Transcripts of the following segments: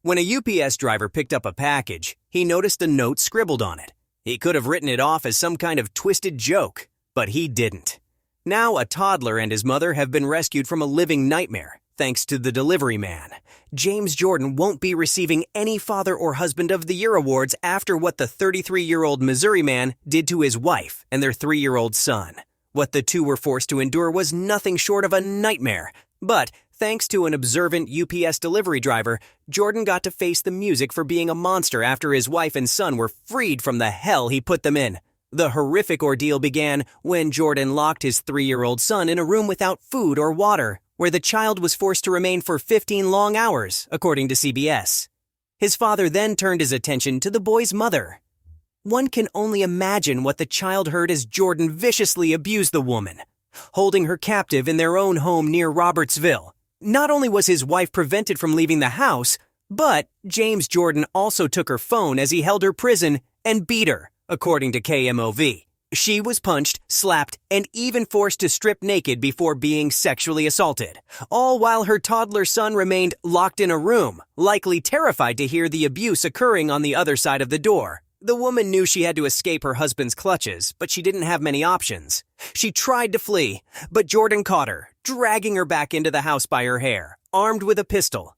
When a UPS driver picked up a package, he noticed a note scribbled on it. He could have written it off as some kind of twisted joke, but he didn't. Now a toddler and his mother have been rescued from a living nightmare, thanks to the delivery man. James Jordan won't be receiving any Father or Husband of the Year awards after what the 33-year-old Missouri man did to his wife and their 3-year-old son. What the two were forced to endure was nothing short of a nightmare. But thanks to an observant UPS delivery driver, Jordan got to face the music for being a monster after his wife and son were freed from the hell he put them in. The horrific ordeal began when Jordan locked his 3-year-old son in a room without food or water, where the child was forced to remain for 15 long hours, according to CBS. His father then turned his attention to the boy's mother. One can only imagine what the child heard as Jordan viciously abused the woman, holding her captive in their own home near Robertsville. Not only was his wife prevented from leaving the house, but James Jordan also took her phone as he held her prison and beat her, according to KMOV. She was punched, slapped, and even forced to strip naked before being sexually assaulted, all while her toddler son remained locked in a room, likely terrified to hear the abuse occurring on the other side of the door. The woman knew she had to escape her husband's clutches, but she didn't have many options. She tried to flee, but Jordan caught her, dragging her back into the house by her hair, armed with a pistol.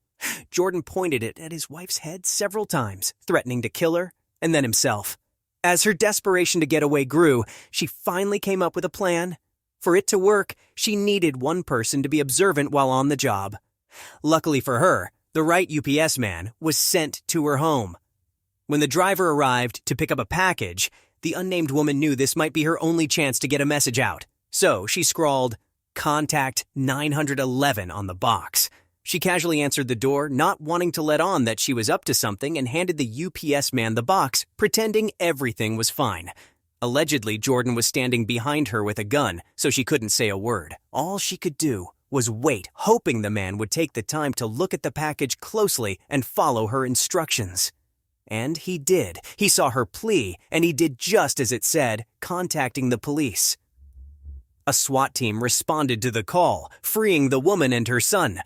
Jordan pointed it at his wife's head several times, threatening to kill her, and then himself. As her desperation to get away grew, she finally came up with a plan. For it to work, she needed one person to be observant while on the job. Luckily for her, the right UPS man was sent to her home. When the driver arrived to pick up a package, the unnamed woman knew this might be her only chance to get a message out. So she scrawled, "Contact 911" on the box. She casually answered the door, not wanting to let on that she was up to something, and handed the UPS man the box, pretending everything was fine. Allegedly, Jordan was standing behind her with a gun, so she couldn't say a word. All she could do was wait, hoping the man would take the time to look at the package closely and follow her instructions. And he did. He saw her plea, and he did just as it said, contacting the police. A SWAT team responded to the call, freeing the woman and her son.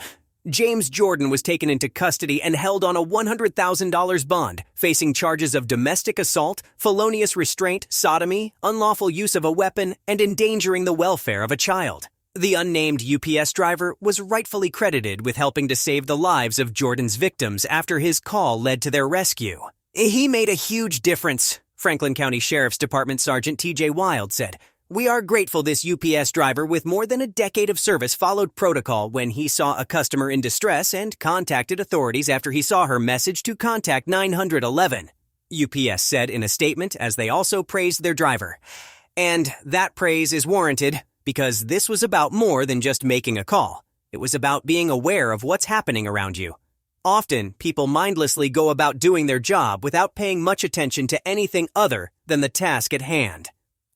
James Jordan was taken into custody and held on a $100,000 bond, facing charges of domestic assault, felonious restraint, sodomy, unlawful use of a weapon, and endangering the welfare of a child. The unnamed UPS driver was rightfully credited with helping to save the lives of Jordan's victims after his call led to their rescue. He made a huge difference, Franklin County Sheriff's Department Sergeant T.J. Wild said. "We are grateful this UPS driver with more than a decade of service followed protocol when he saw a customer in distress and contacted authorities after he saw her message to contact 911. UPS said in a statement as they also praised their driver. And that praise is warranted because this was about more than just making a call. It was about being aware of what's happening around you. Often, people mindlessly go about doing their job without paying much attention to anything other than the task at hand.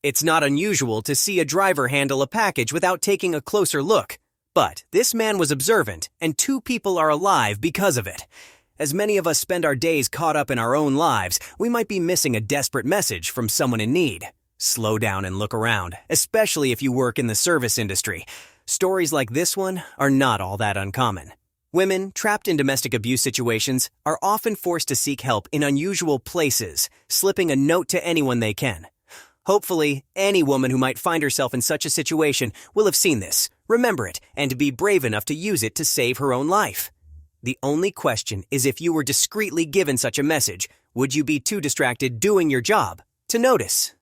It's not unusual to see a driver handle a package without taking a closer look. But this man was observant, and 2 people are alive because of it. As many of us spend our days caught up in our own lives, we might be missing a desperate message from someone in need. Slow down and look around, especially if you work in the service industry. Stories like this one are not all that uncommon. Women trapped in domestic abuse situations are often forced to seek help in unusual places, slipping a note to anyone they can. Hopefully, any woman who might find herself in such a situation will have seen this, remember it, and be brave enough to use it to save her own life. The only question is if you were discreetly given such a message, would you be too distracted doing your job to notice?